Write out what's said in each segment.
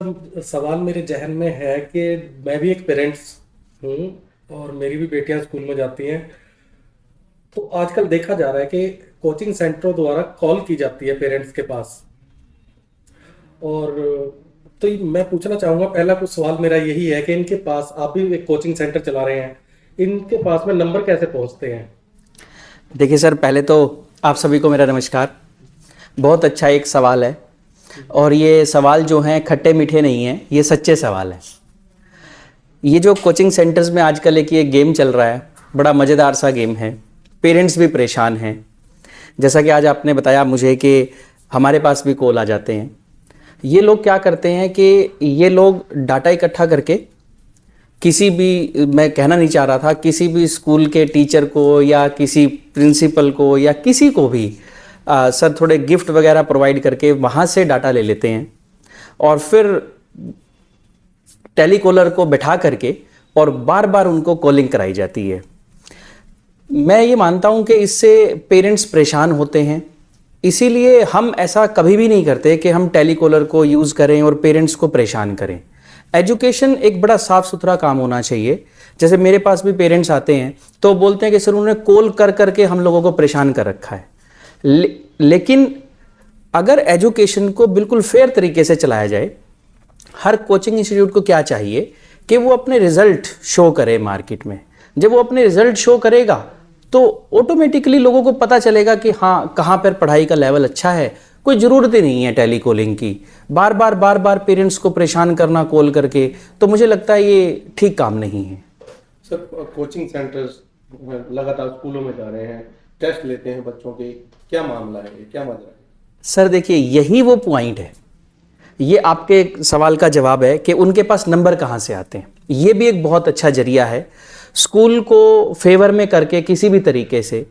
सवाल मेरे जहन में है कि मैं भी एक पेरेंट्स हूँ और मेरी भी बेटियां स्कूल में जाती हैं। तो आजकल देखा जा रहा है कि कोचिंग सेंटरों द्वारा कॉल की जाती है पेरेंट्स के पास। और तो मैं पूछना चाहूँगा, पहला कुछ सवाल मेरा यही है कि इनके पास, आप भी एक कोचिंग सेंटर चला रहे हैं, इनके पास में नंबर कैसे पहुँचते हैं? देखिए सर, पहले तो आप सभी को मेरा नमस्कार। बहुत अच्छा एक सवाल है और ये सवाल जो हैं खट्टे मीठे नहीं हैं, ये सच्चे सवाल हैं। ये जो कोचिंग सेंटर्स में आजकल एक ये गेम चल रहा है, बड़ा मज़ेदार सा गेम है। पेरेंट्स भी परेशान हैं। जैसा कि आज आपने बताया मुझे कि हमारे पास भी कॉल आ जाते हैं। ये लोग क्या करते हैं कि ये लोग डाटा इकट्ठा करके किसी भी, मैं कहना नहीं चाह रहा था, किसी भी स्कूल के टीचर को या किसी प्रिंसिपल को या किसी को भी सर थोड़े गिफ्ट वगैरह प्रोवाइड करके वहाँ से डाटा ले लेते हैं और फिर टेलीकॉलर को बैठा करके और बार बार उनको कॉलिंग कराई जाती है। मैं ये मानता हूँ कि इससे पेरेंट्स परेशान होते हैं। इसीलिए हम ऐसा कभी भी नहीं करते कि हम टेलीकॉलर को यूज़ करें और पेरेंट्स को परेशान करें। एजुकेशन एक बड़ा साफ़ सुथरा काम होना चाहिए। जैसे मेरे पास भी पेरेंट्स आते हैं तो बोलते हैं कि सर उन्होंने कॉल कर करके हम लोगों को परेशान कर रखा है। लेकिन अगर एजुकेशन को बिल्कुल फेयर तरीके से चलाया जाए, हर कोचिंग इंस्टीट्यूट को क्या चाहिए कि वो अपने रिजल्ट शो करे मार्केट में। जब वो अपने रिजल्ट शो करेगा तो ऑटोमेटिकली लोगों को पता चलेगा कि हाँ, कहाँ पर पढ़ाई का लेवल अच्छा है। कोई ज़रूरत ही नहीं है टेली कॉलिंग की, बार बार पेरेंट्स को परेशान करना कॉल करके। तो मुझे लगता है ये ठीक काम नहीं है। सर, कोचिंग सेंटर्स लगातार स्कूलों में जा रहे हैं, टेस्ट लेते हैं बच्चों के, क्या मामला है, क्या माजरा है? सर देखिए, यही वो पॉइंट है। ये आपके सवाल का जवाब है कि उनके पास नंबर कहाँ से आते हैं। ये भी एक बहुत अच्छा जरिया है। स्कूल को फेवर में करके किसी भी तरीके से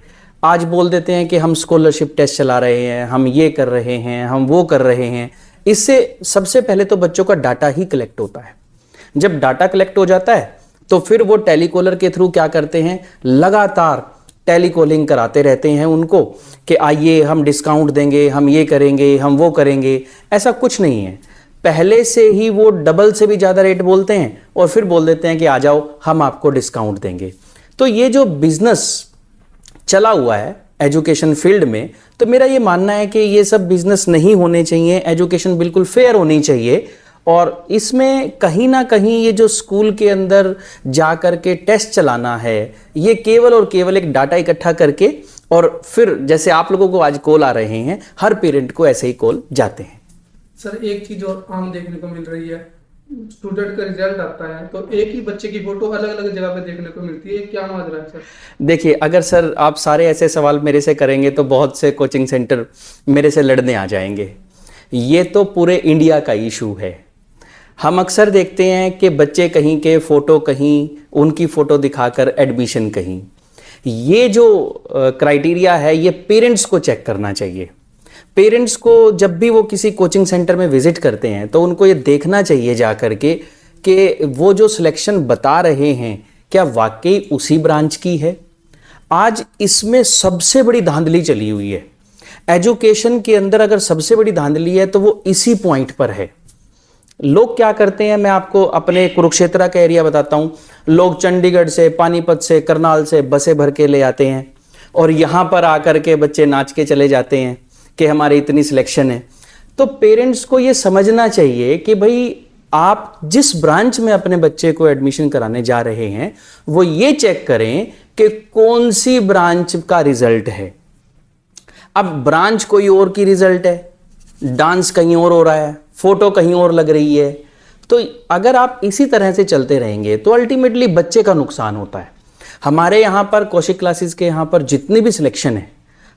आज बोल देते हैं कि हम स्कॉलरशिप टेस्ट चला रहे हैं, हम ये कर रहे हैं, हम वो कर रहे हैं। इससे सबसे पहले तो बच्चों का डाटा ही कलेक्ट होता है। जब डाटा कलेक्ट हो जाता है तो फिर वो टेलीकॉलर के थ्रू क्या करते हैं, लगातार टेलीकॉलिंग कराते रहते हैं उनको कि आइए हम डिस्काउंट देंगे, हम ये करेंगे, हम वो करेंगे। ऐसा कुछ नहीं है। पहले से ही वो डबल से भी ज़्यादा रेट बोलते हैं और फिर बोल देते हैं कि आ जाओ हम आपको डिस्काउंट देंगे। तो ये जो बिजनेस चला हुआ है एजुकेशन फील्ड में, तो मेरा ये मानना है कि ये सब बिजनेस नहीं होने चाहिए। एजुकेशन बिल्कुल फेयर होनी चाहिए। और इसमें कहीं ना कहीं ये जो स्कूल के अंदर जा कर के टेस्ट चलाना है, ये केवल और केवल एक डाटा इकट्ठा करके और फिर जैसे आप लोगों को आज कॉल आ रहे हैं, हर पेरेंट को ऐसे ही कॉल जाते हैं। सर एक चीज और आम देखने को मिल रही है, स्टूडेंट का रिजल्ट आता है तो एक ही बच्चे की फोटो अलग अलग जगह पे देखने को मिलती है। क्या माजरा है सर? देखिए, अगर सर आप सारे ऐसे सवाल मेरे से करेंगे तो बहुत से कोचिंग सेंटर मेरे से लड़ने आ जाएंगे। ये तो पूरे इंडिया का इशू है। हम अक्सर देखते हैं कि बच्चे कहीं के फ़ोटो कहीं, उनकी फ़ोटो दिखाकर एडमिशन कहीं। ये जो क्राइटेरिया है, ये पेरेंट्स को चेक करना चाहिए। पेरेंट्स को जब भी वो किसी कोचिंग सेंटर में विज़िट करते हैं तो उनको ये देखना चाहिए जा कर के कि वो जो सिलेक्शन बता रहे हैं क्या वाकई उसी ब्रांच की है। आज इसमें सबसे बड़ी धांधली चली हुई है एजुकेशन के अंदर। अगर सबसे बड़ी धांधली है तो वो इसी पॉइंट पर है। लोग क्या करते हैं, मैं आपको अपने कुरुक्षेत्र का एरिया बताता हूँ। लोग चंडीगढ़ से, पानीपत से, करनाल से बसें भर के ले आते हैं और यहाँ पर आकर के बच्चे नाच के चले जाते हैं कि हमारी इतनी सिलेक्शन है। तो पेरेंट्स को ये समझना चाहिए कि भाई आप जिस ब्रांच में अपने बच्चे को एडमिशन कराने जा रहे हैं वो ये चेक करें कि कौन सी ब्रांच का रिजल्ट है। अब ब्रांच कोई और की रिजल्ट है, डांस कहीं और हो रहा है, फोटो कहीं और लग रही है। तो अगर आप इसी तरह से चलते रहेंगे तो अल्टीमेटली बच्चे का नुकसान होता है। हमारे यहाँ पर कौशिक क्लासेस के यहाँ पर जितनी भी सिलेक्शन है,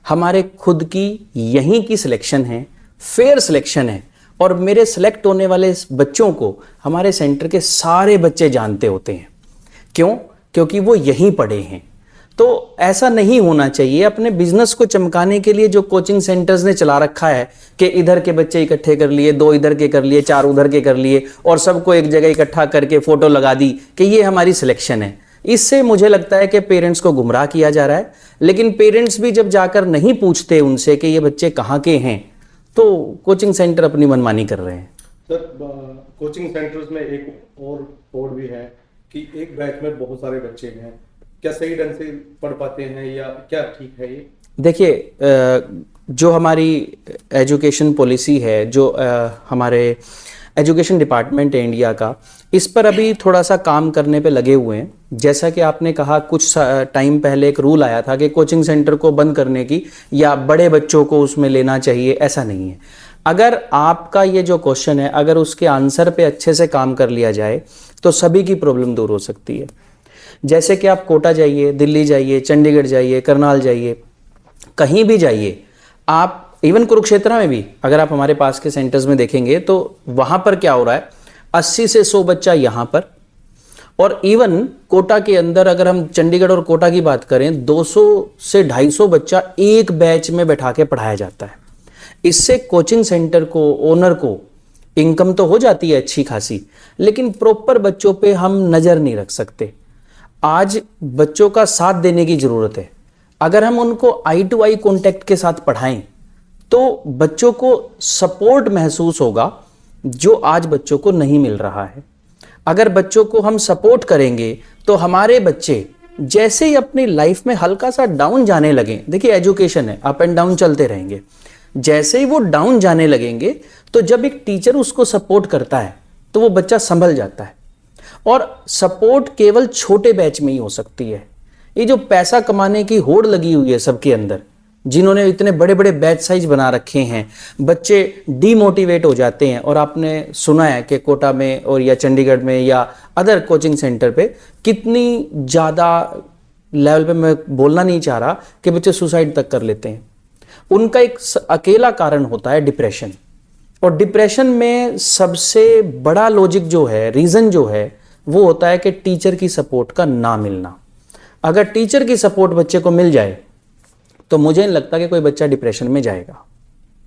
हमारे खुद की यहीं की सिलेक्शन है, फेयर सिलेक्शन है। और मेरे सेलेक्ट होने वाले बच्चों को हमारे सेंटर के सारे बच्चे जानते होते हैं। क्यों? क्योंकि वो यहीं पढ़े हैं। तो ऐसा नहीं होना चाहिए। अपने बिजनेस को चमकाने के लिए जो कोचिंग सेंटर्स ने चला रखा है कि इधर के बच्चे इकट्ठे कर लिए, 2 इधर के कर लिए, 4 उधर के कर लिए और सबको एक जगह इकट्ठा करके फोटो लगा दी कि ये हमारी सिलेक्शन है, इससे मुझे लगता है कि पेरेंट्स को गुमराह किया जा रहा है। लेकिन पेरेंट्स भी जब जाकर नहीं पूछते उनसे कि ये बच्चे कहाँ के हैं, तो कोचिंग सेंटर अपनी मनमानी कर रहे हैं। सर कोचिंग सेंटर्स में एक और होड़ भी है कि एक बैच में बहुत सारे बच्चे हैं, क्या सही ढंग से पढ़ पाते हैं या क्या ठीक है ये? देखिए जो हमारी एजुकेशन पॉलिसी है, जो हमारे एजुकेशन डिपार्टमेंट है इंडिया का, इस पर अभी थोड़ा सा काम करने पे लगे हुए हैं। जैसा कि आपने कहा, कुछ टाइम पहले एक रूल आया था कि कोचिंग सेंटर को बंद करने की या बड़े बच्चों को उसमें लेना चाहिए, ऐसा नहीं है। अगर आपका ये जो क्वेश्चन है, अगर उसके आंसर पे अच्छे से काम कर लिया जाए तो सभी की प्रॉब्लम दूर हो सकती है। जैसे कि आप कोटा जाइए, दिल्ली जाइए, चंडीगढ़ जाइए, करनाल जाइए, कहीं भी जाइए आप, इवन कुरुक्षेत्र में भी अगर आप हमारे पास के सेंटर्स में देखेंगे तो वहाँ पर क्या हो रहा है, 80 से 100 बच्चा यहाँ पर, और इवन कोटा के अंदर अगर हम चंडीगढ़ और कोटा की बात करें, 200 से 250 बच्चा एक बैच में बैठा के पढ़ाया जाता है। इससे कोचिंग सेंटर को, ओनर को इनकम तो हो जाती है अच्छी खासी, लेकिन प्रॉपर बच्चों पे हम नज़र नहीं रख सकते। आज बच्चों का साथ देने की ज़रूरत है। अगर हम उनको आई टू आई कॉन्टैक्ट के साथ पढ़ाएं तो बच्चों को सपोर्ट महसूस होगा, जो आज बच्चों को नहीं मिल रहा है। अगर बच्चों को हम सपोर्ट करेंगे तो हमारे बच्चे जैसे ही अपनी लाइफ में हल्का सा डाउन जाने लगे, देखिए एजुकेशन है, अप एंड डाउन चलते रहेंगे, जैसे ही वो डाउन जाने लगेंगे तो जब एक टीचर उसको सपोर्ट करता है तो वो बच्चा संभल जाता है। और सपोर्ट केवल छोटे बैच में ही हो सकती है। ये जो पैसा कमाने की होड़ लगी हुई है सबके अंदर, जिन्होंने इतने बड़े बड़े बैच साइज बना रखे हैं, बच्चे डीमोटिवेट हो जाते हैं। और आपने सुना है कि कोटा में और या चंडीगढ़ में या अदर कोचिंग सेंटर पे कितनी ज़्यादा लेवल पे, मैं बोलना नहीं चाह रहा, कि बच्चे सुसाइड तक कर लेते हैं। उनका एक अकेला कारण होता है डिप्रेशन। और डिप्रेशन में सबसे बड़ा लॉजिक जो है, रीज़न जो है, वो होता है कि टीचर की सपोर्ट का ना मिलना। अगर टीचर की सपोर्ट बच्चे को मिल जाए तो मुझे नहीं लगता कि कोई बच्चा डिप्रेशन में जाएगा।